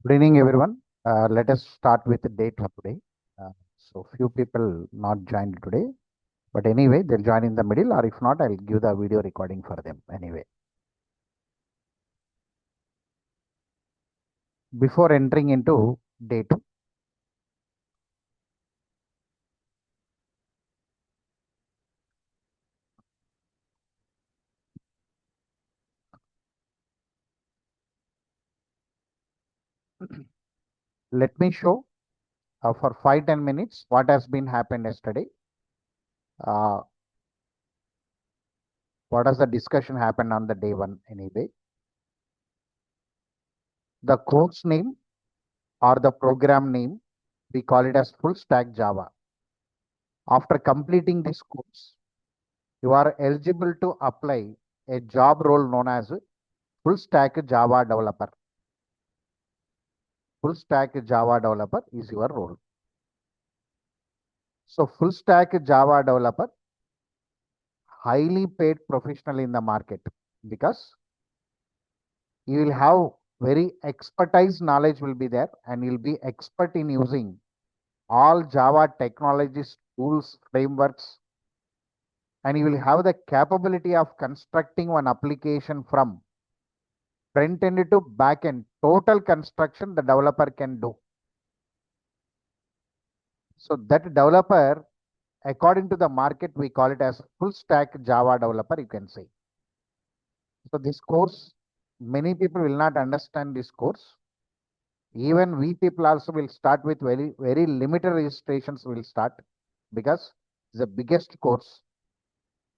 Good evening, everyone. Let us start with the date of today. So few people not joined today, but anyway, they'll join in the middle, or if not, I'll give the video recording for them anyway. Before entering into date, let me show for 5-10 minutes what has been happened yesterday. Uh, what has the discussion happened on the day one anyway? The course name or the program name, we call it as full stack Java. After completing this course, you are eligible to apply a job role known as full stack Java developer. Full stack Java developer is your role. So full stack Java developer, highly paid professional in the market, because you will have very expertise knowledge will be there, and you'll be expert in using all Java technologies, tools, frameworks, and you will have the capability of constructing one application from front end to back end. Total construction the developer can do. So that developer, according to the market, we call it as full stack Java developer, you can say. So this course, many people will not understand this course. Even we people also will start with very limited registrations will start, because it's the biggest course.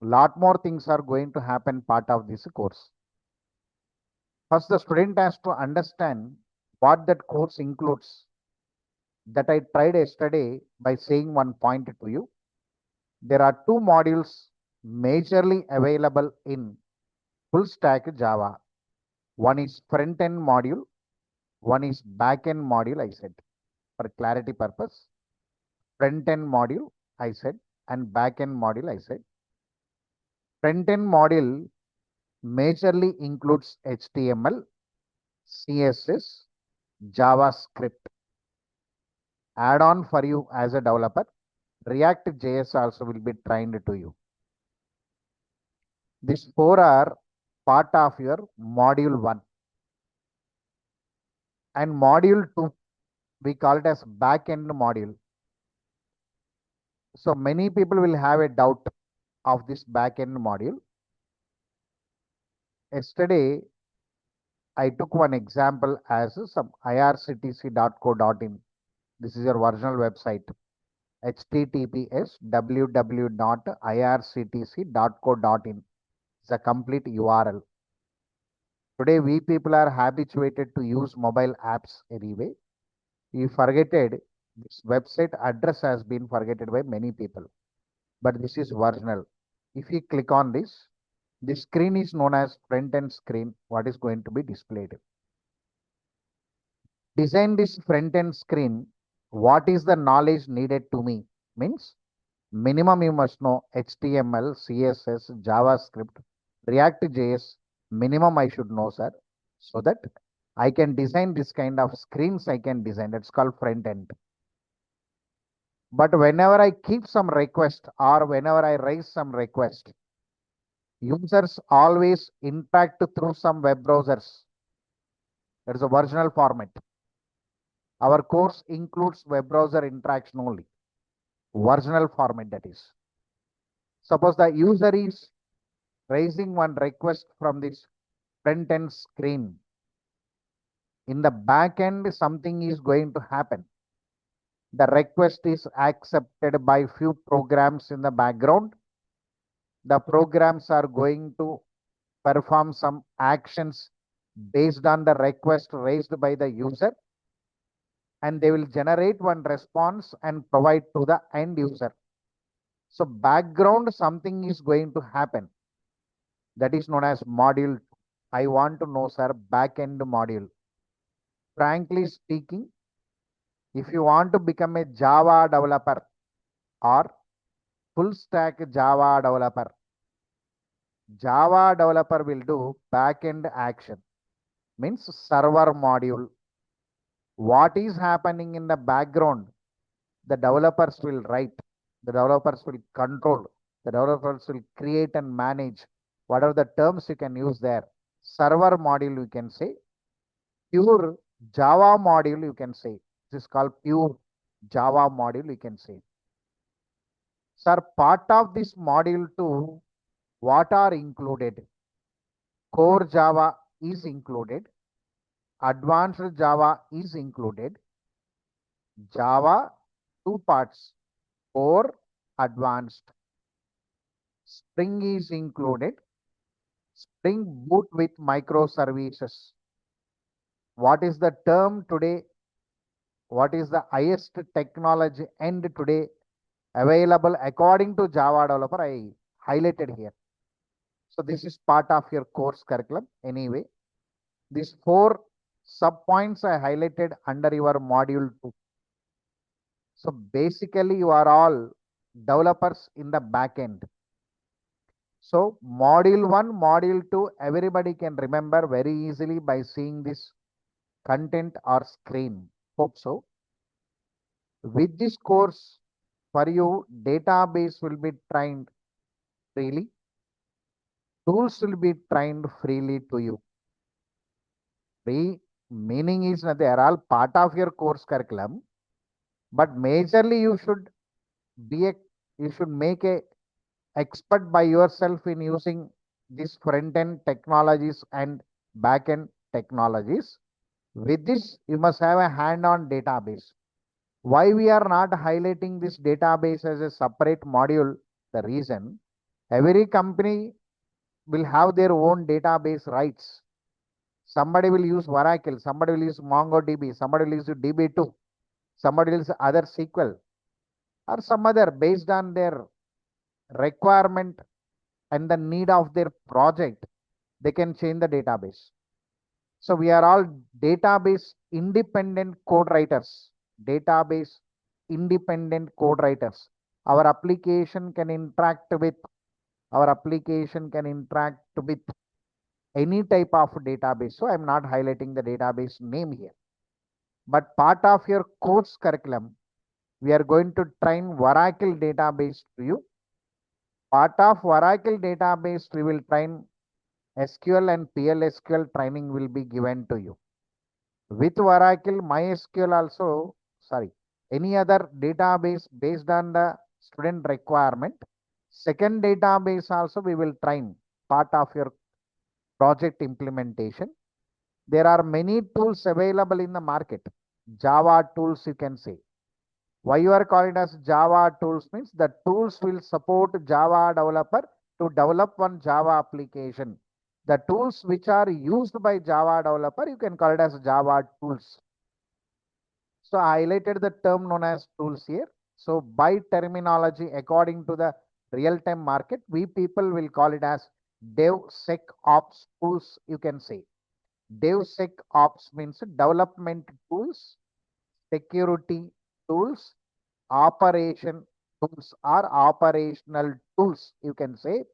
Lot more things are going to happen part of this course. First, the student has to understand what that course includes. That I tried yesterday by saying one point to you. There are two modules majorly available in full stack Java. One is front end module, one is back end module, I said. For clarity purpose, front end module, I said, and back end module, I said. Front end module majorly includes HTML, CSS, JavaScript. Add on for you as a developer, React JS also will be trained to you. These four are part of your module 1. And module 2, we call it as back-end module. So many people will have a doubt of this back-end module. Yesterday, I took one example as some irctc.co.in. This is your original website. https://www.irctc.co.in. It's a complete URL. Today, we people are habituated to use mobile apps anyway. You forgetted this website address has been forgotten by many people, but this is original. If you click on this, the screen is known as front end screen. What is going to be displayed? Design this front end screen. What is the knowledge needed to me? Means minimum you must know HTML, CSS, JavaScript, React JS. Minimum I should know, sir, so that I can design this kind of screens. I can design. That's called front end. But whenever I keep some request or whenever I raise some request, users always interact through some web browsers. That is a original format. Our course includes web browser interaction only. Original format, that is. Suppose the user is raising one request from this front end screen. In the back end, something is going to happen. The request is accepted by few programs in the background. The programs are going to perform some actions based on the request raised by the user, and they will generate one response and provide to the end user. So background something is going to happen. That is known as module. I want to know, sir, backend module. Frankly speaking, if you want to become a Java developer or full stack Java developer, Java developer will do backend action, means server module, What is happening in the background, the developers will write, the developers will control, the developers will create and manage whatever the terms you can use there. Server module, you can say. Pure Java module, you can say. This is called pure Java module, you can say. Sir, part of this module 2, what are included? Core Java is included. Advanced Java is included. Java, two parts, core, advanced. Spring is included. Spring Boot with microservices. What is the term today? What is the highest technology end today available according to Java developer? I highlighted here. So this is part of your course curriculum anyway. These 4 sub-points I highlighted under your module 2. So basically you are all developers in the back end. So module 1, module 2, everybody can remember very easily by seeing this content or screen. Hope so. With this course, for you, database will be trained freely. Tools will be trained freely to you. Free meaning is that they are all part of your course curriculum, but majorly you should make a expert by yourself in using these front-end technologies and back-end technologies. With this, you must have a hand-on database. Why we are not highlighting this database as a separate module? The reason, every company will have their own database rights. Somebody will use Oracle, somebody will use MongoDB, somebody will use DB2, somebody will use other SQL, or some other based on their requirement and the need of their project, they can change the database. So we are all database independent code writers. Database independent code writers. Our application can interact with any type of database. So I'm not highlighting the database name here. But part of your course curriculum, we are going to train Oracle database to you. Part of Oracle database, we will train SQL and PLSQL training will be given to you. With Oracle, MySQL also, any other database based on the student requirement. Second database also we will train part of your project implementation. There are many tools available in the market. Java tools, you can say. Why you are calling as Java tools means the tools will support Java developer to develop one Java application. The tools which are used by Java developer, you can call it as Java tools. So I highlighted the term known as tools here. So by terminology, according to the real-time market, we people will call it as DevSecOps tools, you can say. DevSecOps means development tools, security tools, operation tools or operational tools, you can say.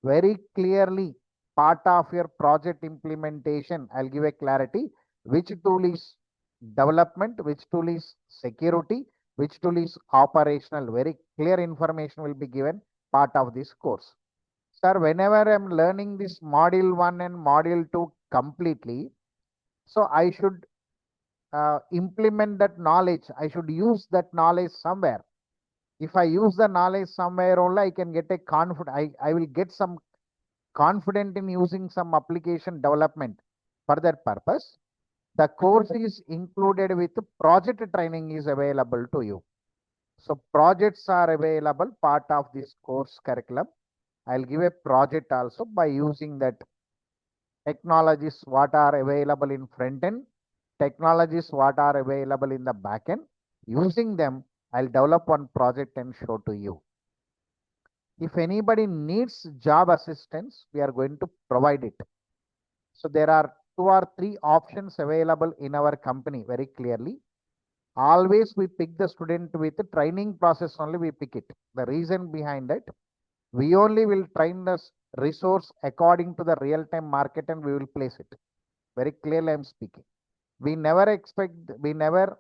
Very clearly, part of your project implementation, I'll give a clarity, which tool is development, which tool is security, which tool is operational. Very clear information will be given part of this course. Sir, whenever I'm learning this module 1 and module 2 completely, so I should implement that knowledge. I should use that knowledge somewhere. If I use the knowledge somewhere only, I can get a I will get some confident in using some application development. For that purpose, the course is included with project training is available to you. So projects are available part of this course curriculum. I'll give a project also by using that technologies what are available in front end, technologies what are available in the back end. Using them, I'll develop one project and show to you. If anybody needs job assistance, we are going to provide it. So there are 2 or 3 options available in our company very clearly. Always we pick the student with the training process only we pick it. The reason behind it, we only will train the resource according to the real-time market and we will place it. Very clearly I'm speaking. We never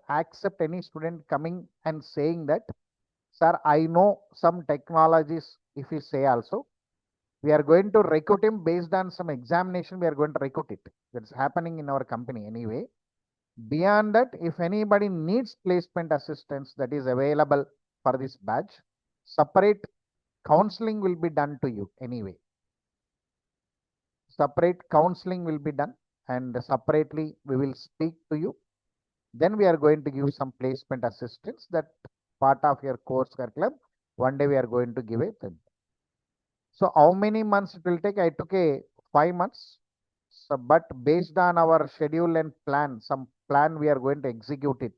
accept any student coming and saying that, sir, I know some technologies. If we say also, we are going to recruit him based on some examination, we are going to recruit it. That's happening in our company anyway. Beyond that, if anybody needs placement assistance that is available for this batch, separate counseling will be done to you anyway. Separate counseling will be done and separately we will speak to you. Then we are going to give some placement assistance, that part of your course curriculum. One day we are going to give it. So how many months it will take? I took a 5 months. So, but based on our schedule and plan, some plan we are going to execute it.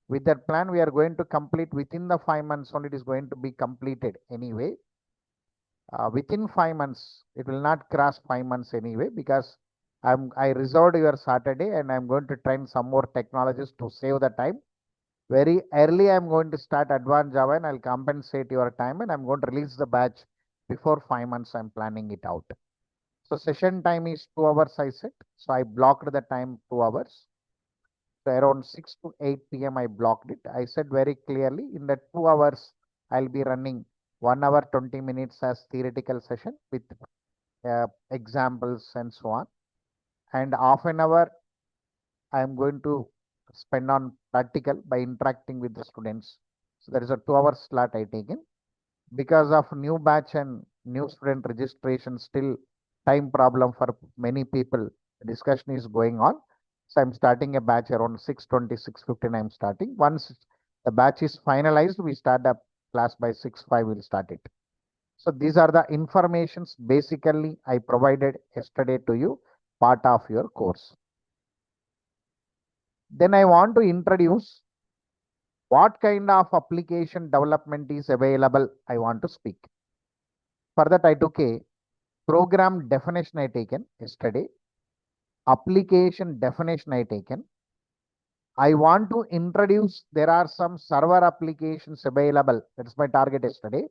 With that plan, we are going to complete within the 5 months only. It is going to be completed anyway. Within 5 months, it will not cross 5 months anyway, because I reserved your Saturday and I'm going to train some more technologies to save the time. Very early, I'm going to start advanced Java and I'll compensate your time and I'm going to release the batch before 5 months. I'm planning it out. So session time is 2 hours, I said. So I blocked the time 2 hours. So around 6 to 8 p.m. I blocked it. I said very clearly in the 2 hours, I'll be running 1 hour 20 minutes as theoretical session with examples and so on. And half an hour I am going to spend on practical by interacting with the students. So there is a 2 hour slot I taken. Because of new batch and new student registration, still time problem for many people. Discussion is going on. So I'm starting a batch around 6:20, 6:15. I'm starting. Once the batch is finalized, we start a class by 6:05. We'll start it. So these are the informations basically I provided yesterday to you, part of your course. Then I want to introduce what kind of application development is available. I want to speak. For that, I took a program definition I taken yesterday, application definition I taken. I want to introduce, there are some server applications available. That's my target yesterday.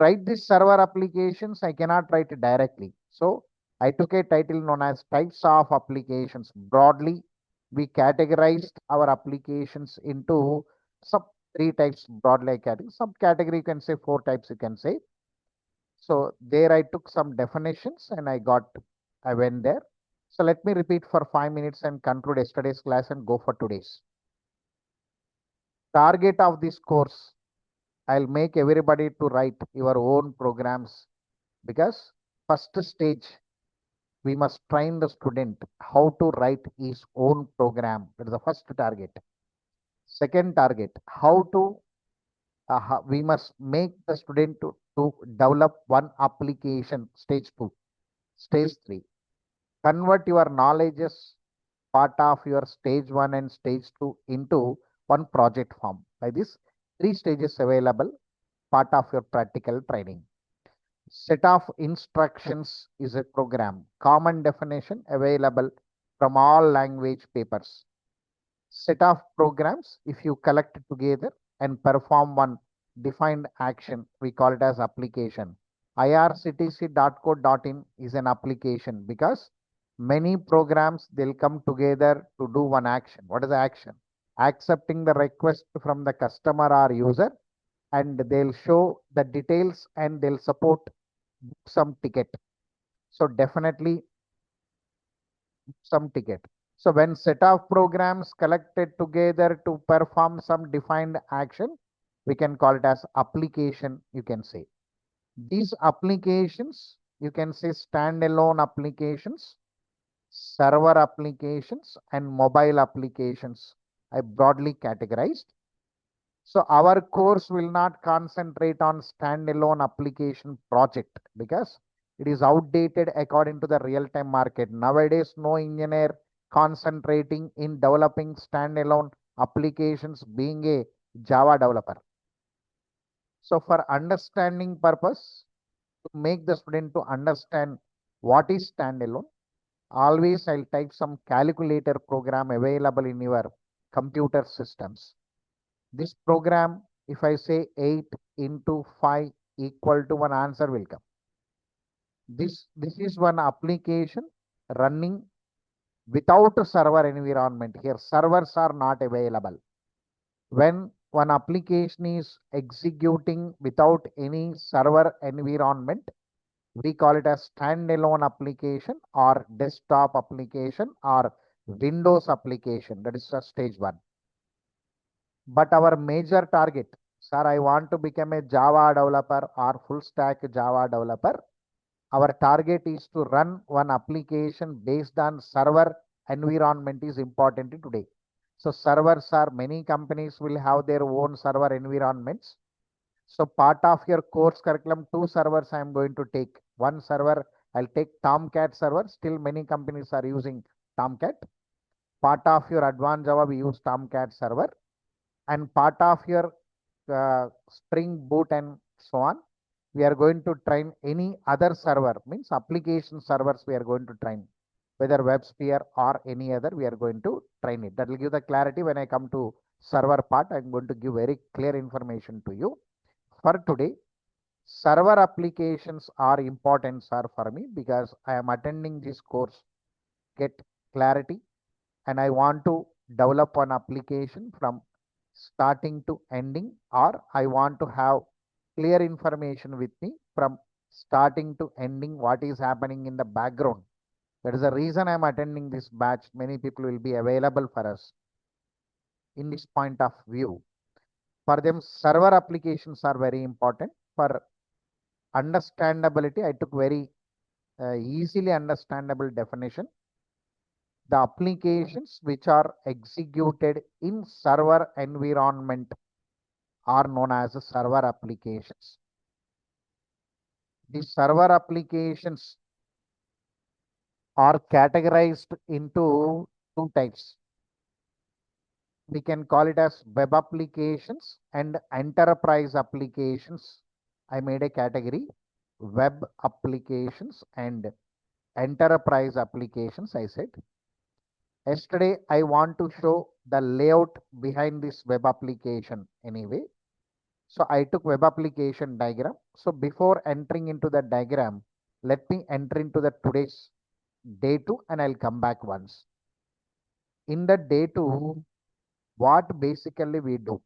Write these server applications, I cannot write it directly. So I took a title known as types of applications. Broadly, we categorized our applications into some 3 types broadly category. Some category you can say 4 types you can say. So there I took some definitions and I went there. So let me repeat for 5 minutes and conclude yesterday's class and go for today's. Target of this course, I'll make everybody to write your own programs, because first stage, we must train the student how to write his own program. That is the first target. Second target, we must make the student to develop one application, stage 2. Stage 3, convert your knowledges part of your stage 1 and stage 2 into one project form. By this, 3 stages available, part of your practical training. Set of instructions is a program. Common definition available from all language papers. Set of programs, if you collect together and perform one defined action, we call it as application. irctc.co.in is an application, because many programs, they'll come together to do one action. What is the action? Accepting the request from the customer or user, and they'll show the details and they'll support some ticket. So definitely some ticket. So when set of programs collected together to perform some defined action, we can call it as application, you can say. These applications, you can say standalone applications, server applications, and mobile applications. I broadly categorized. So our course will not concentrate on standalone application project, because it is outdated according to the real-time market. Nowadays, no engineer concentrating in developing standalone applications being a Java developer. So for understanding purpose, to make the student to understand what is standalone, always I'll type some calculator program available in your computer systems. This program, if I say 8 into 5 equal to 1, answer will come. This is one application running without a server environment. Here, servers are not available. When one application is executing without any server environment, we call it as standalone application or desktop application or Windows application. That is stage one. But our major target, sir, I want to become a Java developer or full stack Java developer. Our target is to run one application based on server environment is important today. So servers are, many companies will have their own server environments. So part of your course curriculum, 2 servers I am going to take. One server, I'll take Tomcat server. Still many companies are using Tomcat. Part of your advanced Java, we use Tomcat server. And part of your Spring Boot and so on, we are going to train any other server, means application servers we are going to train, whether WebSphere or any other, we are going to train it. That will give the clarity when I come to server part. I'm going to give very clear information to you. For today, server applications are important, sir, for me, because I am attending this course, get clarity, and I want to develop an application from starting to ending, or I want to have clear information with me from starting to ending, what is happening in the background. That is the reason I am attending this batch. Many people will be available for us in this point of view. For them, server applications are very important. For understandability, I took very easily understandable definition. The applications which are executed in server environment are known as server applications. The server applications are categorized into 2 types. We can call it as web applications and enterprise applications. I made a category, web applications and enterprise applications, I said. Yesterday, I want to show the layout behind this web application anyway. So I took web application diagram. So before entering into the diagram, let me enter into the today's day 2 and I'll come back once. In the day 2, what basically we do?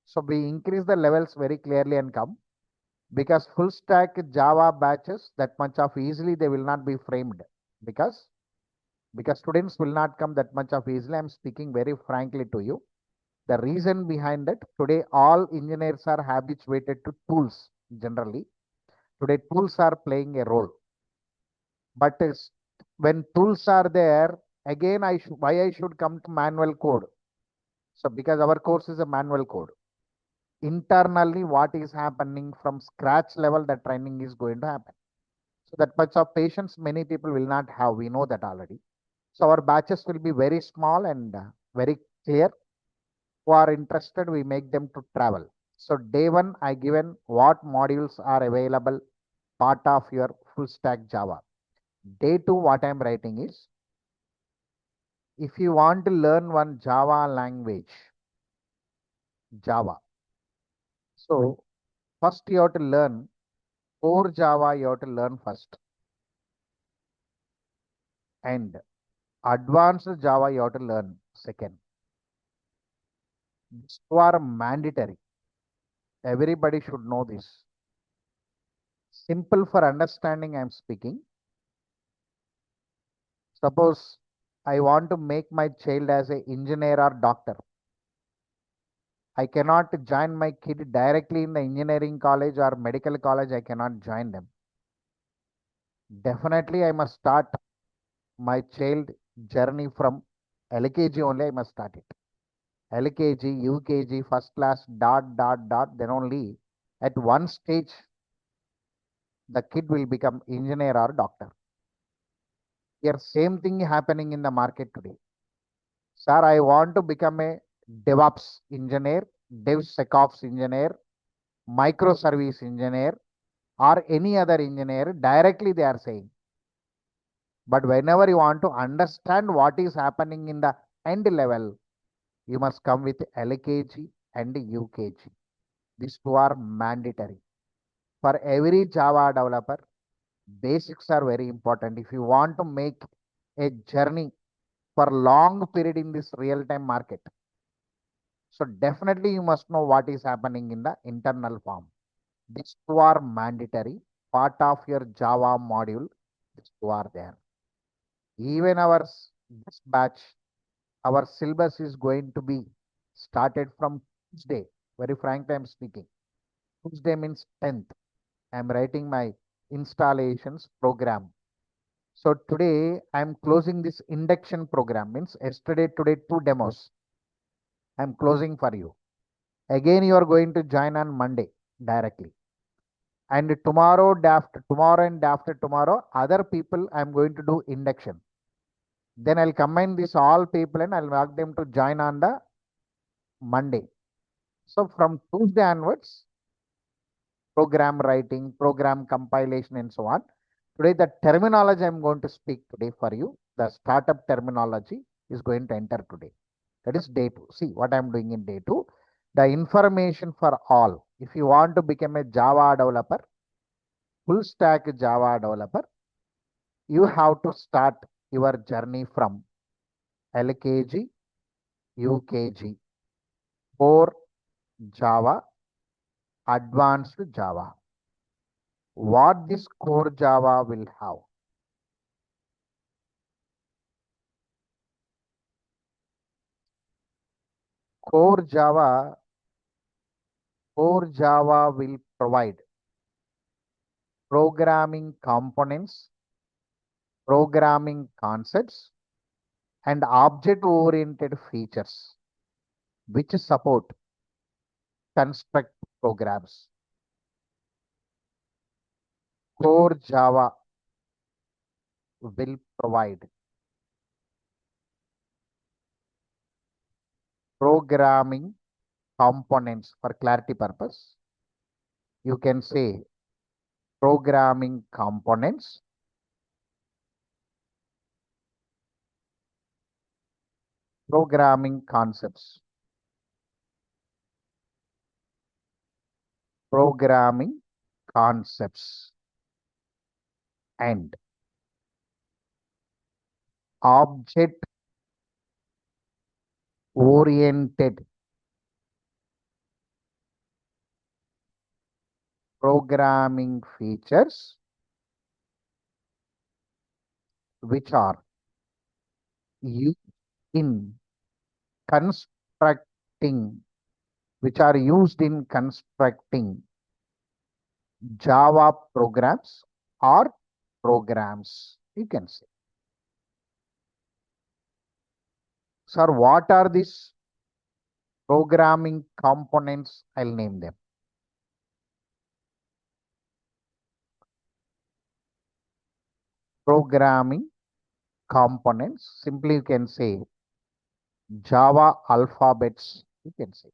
So we increase the levels very clearly and come, because full stack Java batches, that much of easily they will not be framed, because students will not come that much of easily. I'm speaking very frankly to you. The reason behind that, today all engineers are habituated to tools generally. Today tools are playing a role. But when tools are there, again why I should come to manual code? So because our course is a manual code. Internally, what is happening from scratch level, the training is going to happen. So that much of patience many people will not have. We know that already. So our batches will be very small and very clear. Who are interested, we make them to travel. So day 1, I given what modules are available part of your full stack Java. Day 2, what I'm writing is, if you want to learn one Java language, Java. So first you have to learn core Java, you have to learn first. And advanced Java, you have to learn second. These two are mandatory. Everybody should know this. Simple for understanding, I'm speaking. Suppose I want to make my child as an engineer or doctor. I cannot join my kid directly in the engineering college or medical college. I cannot join them. Definitely, I must start my child journey from LKG only. I must start it. LKG, UKG, first class, dot, dot, dot. Then only at one stage, the kid will become engineer or doctor. Here, same thing happening in the market today. Sir, I want to become a DevOps engineer, DevSecOps engineer, microservice engineer, or any other engineer. Directly they are saying. But whenever you want to understand what is happening in the end level, you must come with LKG and UKG. These two are mandatory. For every Java developer, basics are very important. If you want to make a journey for long period in this real-time market. So definitely you must know what is happening in the internal form. These two are mandatory part of your Java module. These two are there. Even this batch, our syllabus is going to be started from Tuesday. Very frankly, I'm speaking. Tuesday means 10th. I'm writing my installations program. So today I'm closing this induction program. Means yesterday, today, two demos. I'm closing for you. Again, you are going to join on Monday directly. And tomorrow and after tomorrow, other people I'm going to do induction. Then I'll combine this all people and I'll ask them to join on the Monday. So from Tuesday onwards, program writing, program compilation, and so on. Today, the terminology I'm going to speak today for you, the startup terminology is going to enter today. That is day two. See what I'm doing in day two. The information for all. If you want to become a Java developer, full stack Java developer, you have to start your journey from LKG, UKG, core Java, advanced Java. What this core Java will have? Core Java, core Java will provide programming components, programming concepts, and object-oriented features which support construct programs. Core Java will provide programming components. For clarity purpose, you can say programming components, programming concepts, programming concepts, and object oriented programming features which are used in constructing Java programs or programs, you can say. Sir, what are these programming components? I'll name them. Programming components, simply you can say Java alphabets, you can say.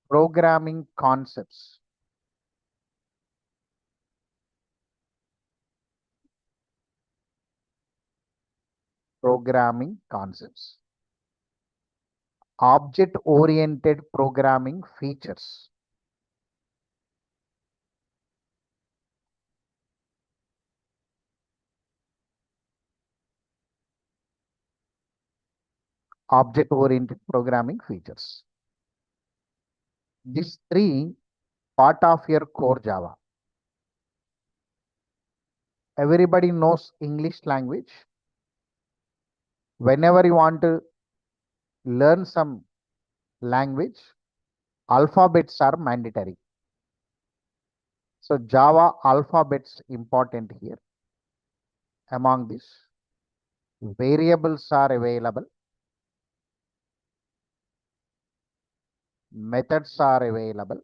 Programming concepts. Programming concepts. Object-oriented programming features. Object-oriented programming features. These three part of your core Java. Everybody knows English language. Whenever you want to learn some language, alphabets are mandatory. So Java alphabets important here. Among this, variables are available, methods are available,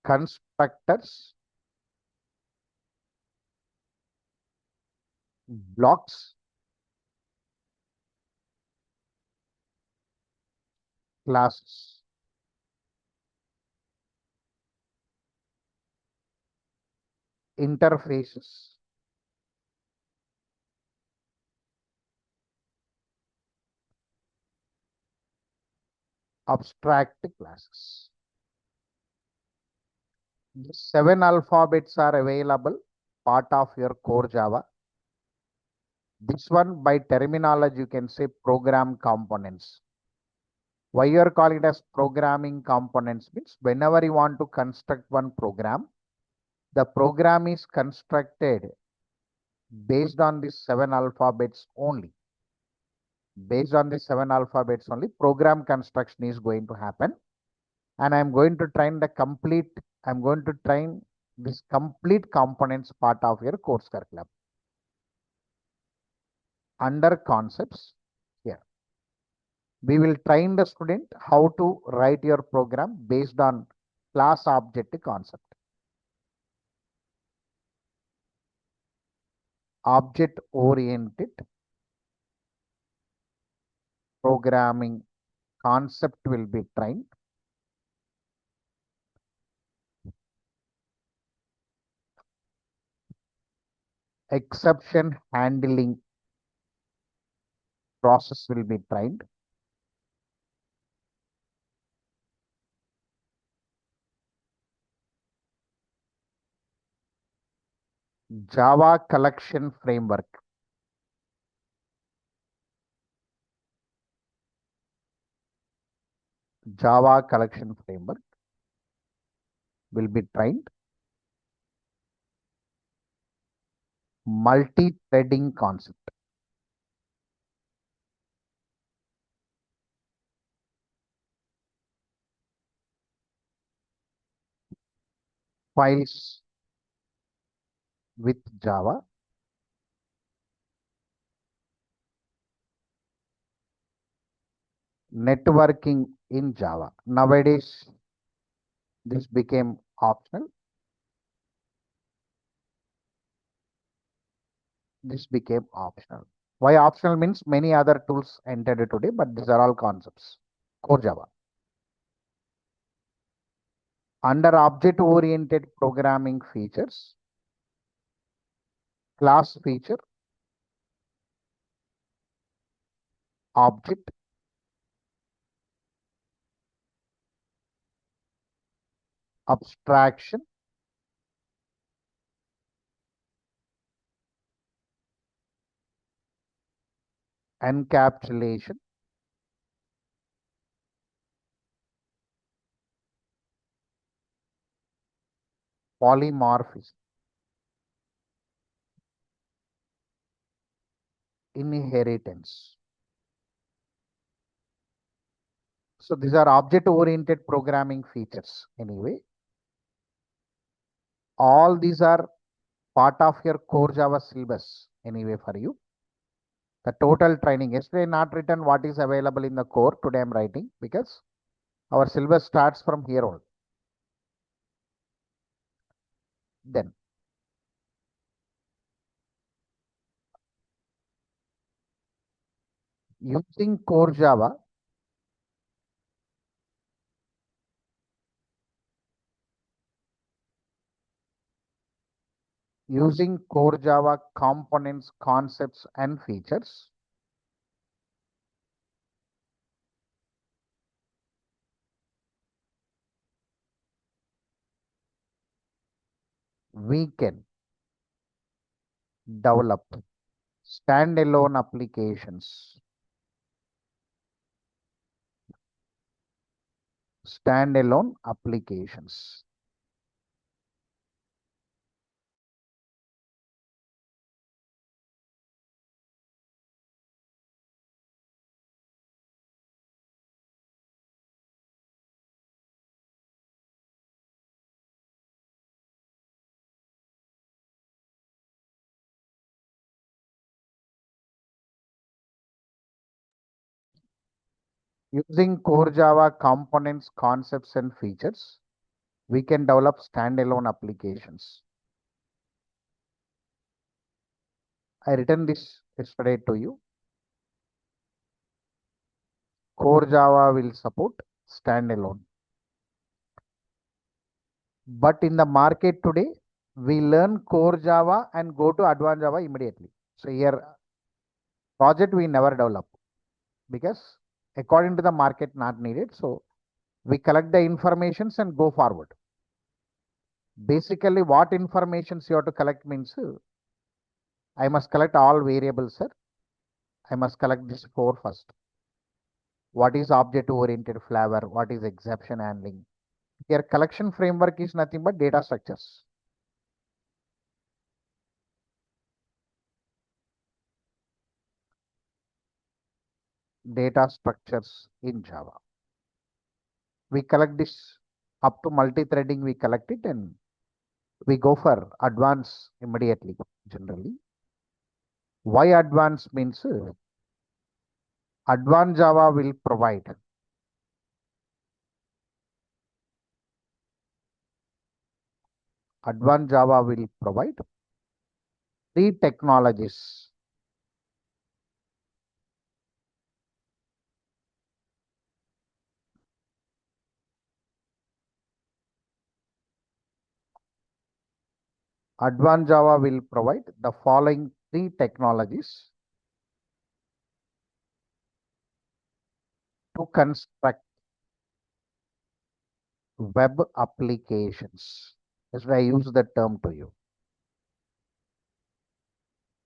constructors, blocks, classes. Interfaces, abstract classes. The 7 alphabets are available, part of your core Java. This one by terminology, you can say program components. Why you are calling it as programming components means whenever you want to construct one program, the program is constructed based on the 7 alphabets only. Based on the 7 alphabets only, program construction is going to happen. And I'm going to train this complete components part of your course curriculum. Under concepts, here, we will train the student how to write your program based on class object concept. Object oriented programming concept will be trained. Exception handling process will be trained. Java collection framework. Java collection framework will be trained. Multi-threading concept. Files with Java. Networking in Java. Nowadays, this became optional. This became optional. Why optional means many other tools entered today, but these are all concepts. Core Java. Under object-oriented programming features, class feature, object, abstraction, encapsulation, polymorphism, inheritance. So these are object-oriented programming features anyway. All these are part of your core Java syllabus anyway for you. The total training, yesterday not written what is available in the core, today I'm writing because our syllabus starts from here on. Then using core Java, using core Java components, concepts, and features, we can develop standalone applications. Standalone applications. Using core Java components, concepts, and features, we can develop standalone applications. I written this yesterday to you. Core Java will support standalone. But in the market today, we learn core Java and go to advanced Java immediately. So here, project we never develop because according to the market not needed. So we collect the informations and go forward. Basically, what informations you have to collect means I must collect all variables, sir. I must collect this four first. What is object oriented flavor? What is exception handling? Here collection framework is nothing but data structures. Data structures in Java. We collect this up to multi-threading, we collect it and we go for advance immediately generally. Why advance means advanced Java will provide three technologies. Advanced Java will provide the following three technologies to construct web applications. That's why I use the term to you.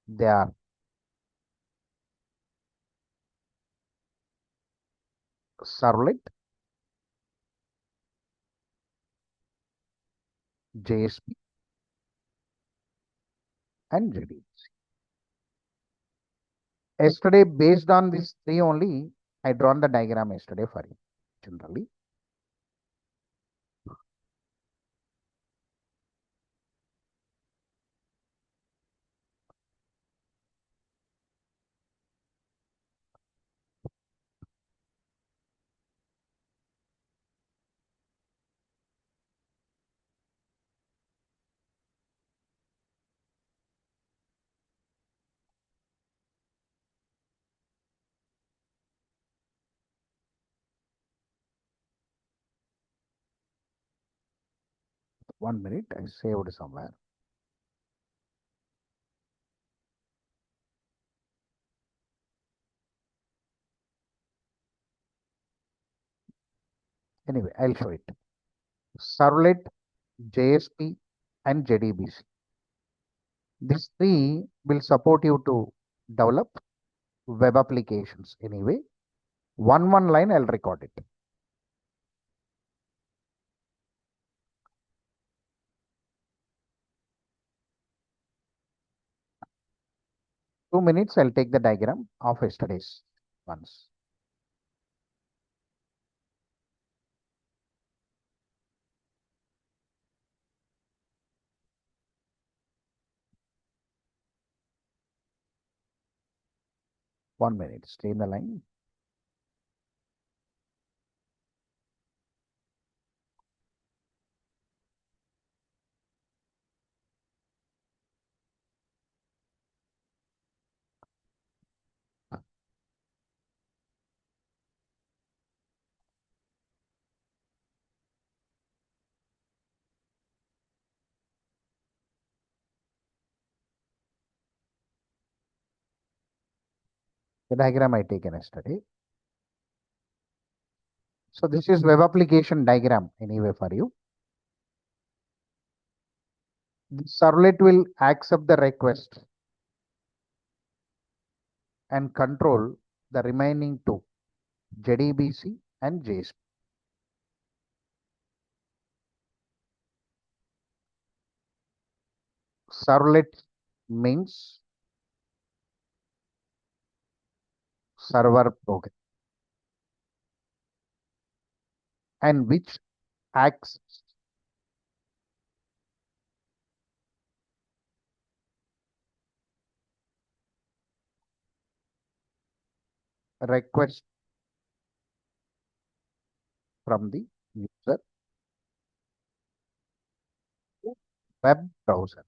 They are servlet, JSP, and JDBC. Yesterday, based on these three only, I drawn the diagram yesterday for you, generally. One minute, I saved somewhere. Anyway, I'll show it. Servlet, JSP, and JDBC. These three will support you to develop web applications. Anyway, one line I'll record it. Two minutes, I'll take the diagram of yesterday's ones. One minute, stay in the line. The diagram I taken yesterday. So this is web application diagram anyway for you. The servlet will accept the request and control the remaining two, JDBC and JSP. Servlet means server program and which acts request from the user to web browser.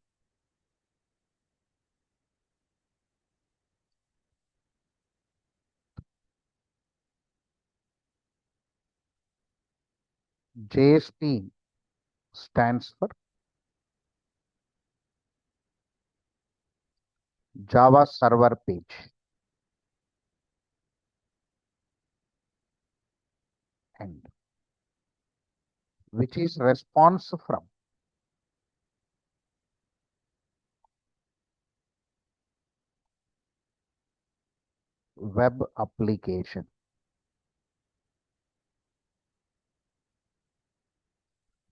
JSP stands for Java Server Page and which is response from web application.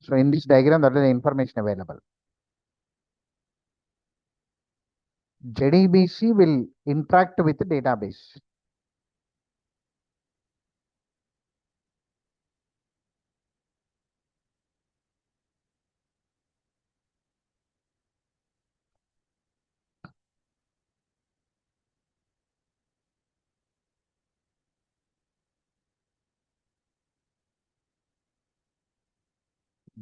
So in this diagram, that is the information available. JDBC will interact with the database.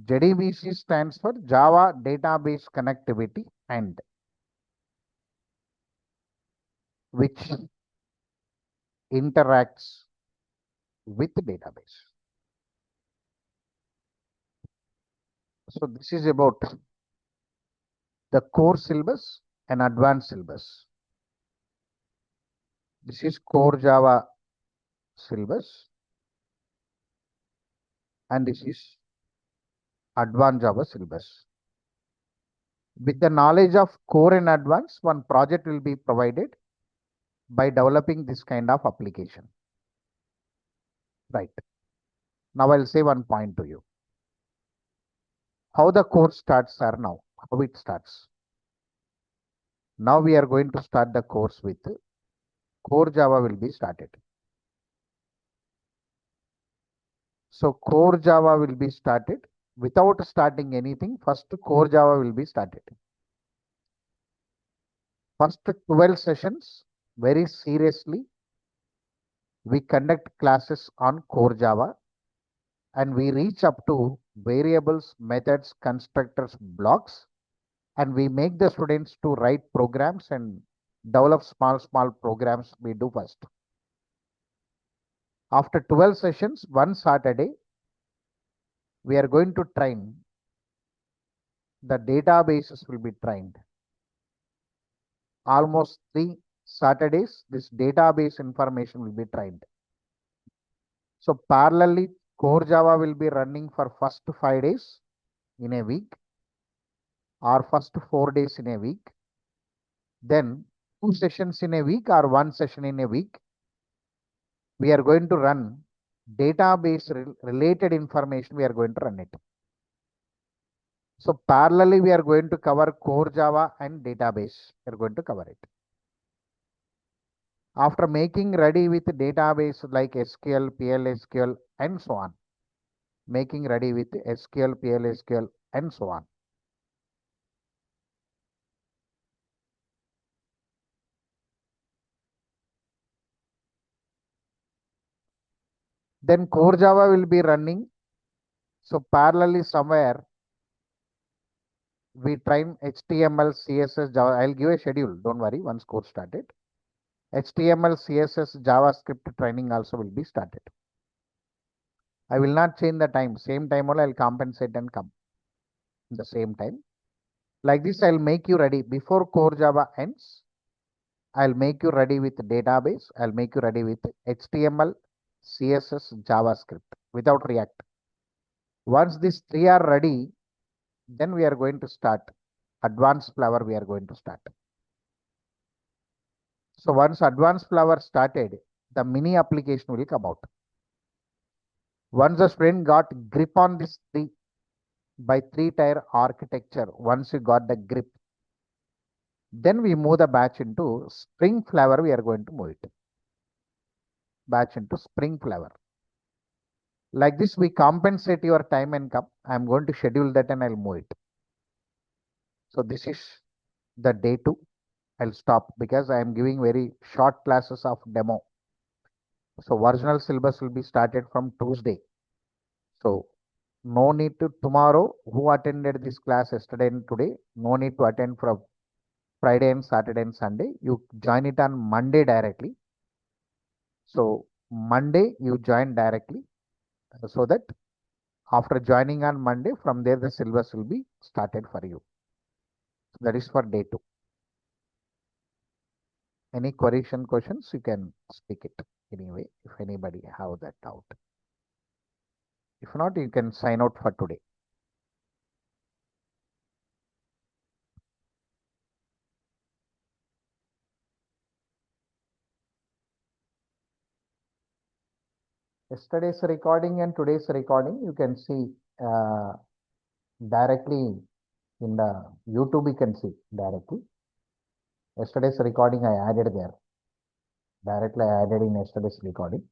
JDBC stands for Java Database Connectivity and which interacts with the database. So this is about the core syllabus and advanced syllabus. This is core Java syllabus and this is advanced Java syllabus. With the knowledge of core and advanced, one project will be provided by developing this kind of application. Right. Now I'll say one point to you. How the course starts are now, how it starts. Now we are going to start the course with core Java will be started. So core Java will be started without starting anything. First core Java will be started. First 12 sessions, very seriously, we conduct classes on core Java and we reach up to variables, methods, constructors, blocks, and we make the students to write programs and develop small programs we do first. After 12 sessions, one Saturday, we are going to train. The databases will be trained. Almost 3 Saturdays, this database information will be trained. So parallelly, core Java will be running for first 5 days in a week or first 4 days in a week. Then 2 sessions in a week or 1 session in a week. We are going to run database related information. We are going to run it. So parallelly, we are going to cover core Java and database. We are going to cover it. After making ready with database like SQL, PLSQL, and so on. Making ready with SQL, PLSQL, and so on. Then core Java will be running. So parallelly somewhere we train HTML, CSS, Java. I'll give a schedule. Don't worry, once course started. HTML, CSS, JavaScript training also will be started. I will not change the time. Same time only I'll compensate and come in the same time. Like this, I'll make you ready before core Java ends. I'll make you ready with database. I'll make you ready with HTML, CSS, JavaScript without React. Once these 3 are ready, then we are going to start advanced Flower. We are going to start. So once advanced Flower started, the mini application will come out. Once the student got grip on this 3 by 3-tier architecture, once you got the grip, then we move the batch into Spring Flower. We are going to move it. Batch into Spring Flower. Like this, we compensate your time and come. I'm going to schedule that and I'll move it. So this is the day 2. I'll stop because I am giving very short classes of demo. So original syllabus will be started from Tuesday. So no need to tomorrow who attended this class yesterday and today, no need to attend from Friday and Saturday and Sunday. You join it on Monday directly. So Monday you join directly so that after joining on Monday, from there the syllabus will be started for you. So that is for day 2. Any correction questions, you can speak it anyway if anybody have that doubt. If not, you can sign out for today. Yesterday's recording and today's recording, you can see directly in the YouTube, you can see directly. Yesterday's recording I added there. Directly I added in yesterday's recording.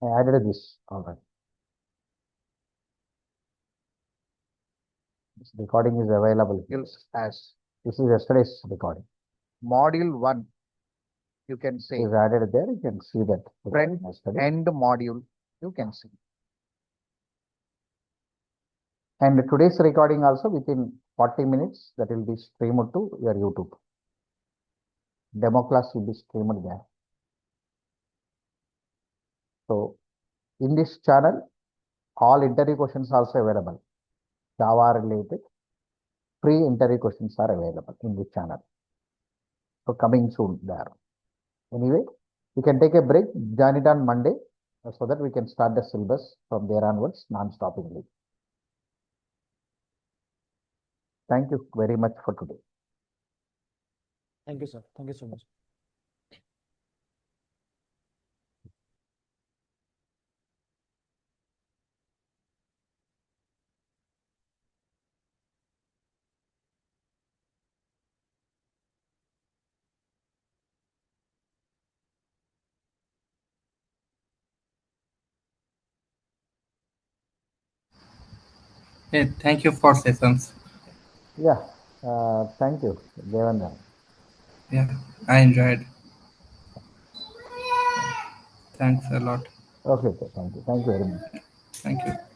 I added this already. This recording is available here. As this is yesterday's recording. Module 1, you can see. Is added there. You can see that. Front end module, you can see. And today's recording also within 40 minutes that will be streamed to your YouTube. Demo class will be streamed there. So in this channel, all interview questions also available. Java related free interview questions are available in this channel. So coming soon there. Anyway, you can take a break, join it on Monday so that we can start the syllabus from there onwards non-stoppingly. Thank you very much for today. Thank you, sir. Thank you so much. Hey, thank you for sessions. Yeah, thank you, Devendra. Yeah, I enjoyed. Thanks a lot. Okay, thank you. Thank you very much. Thank you.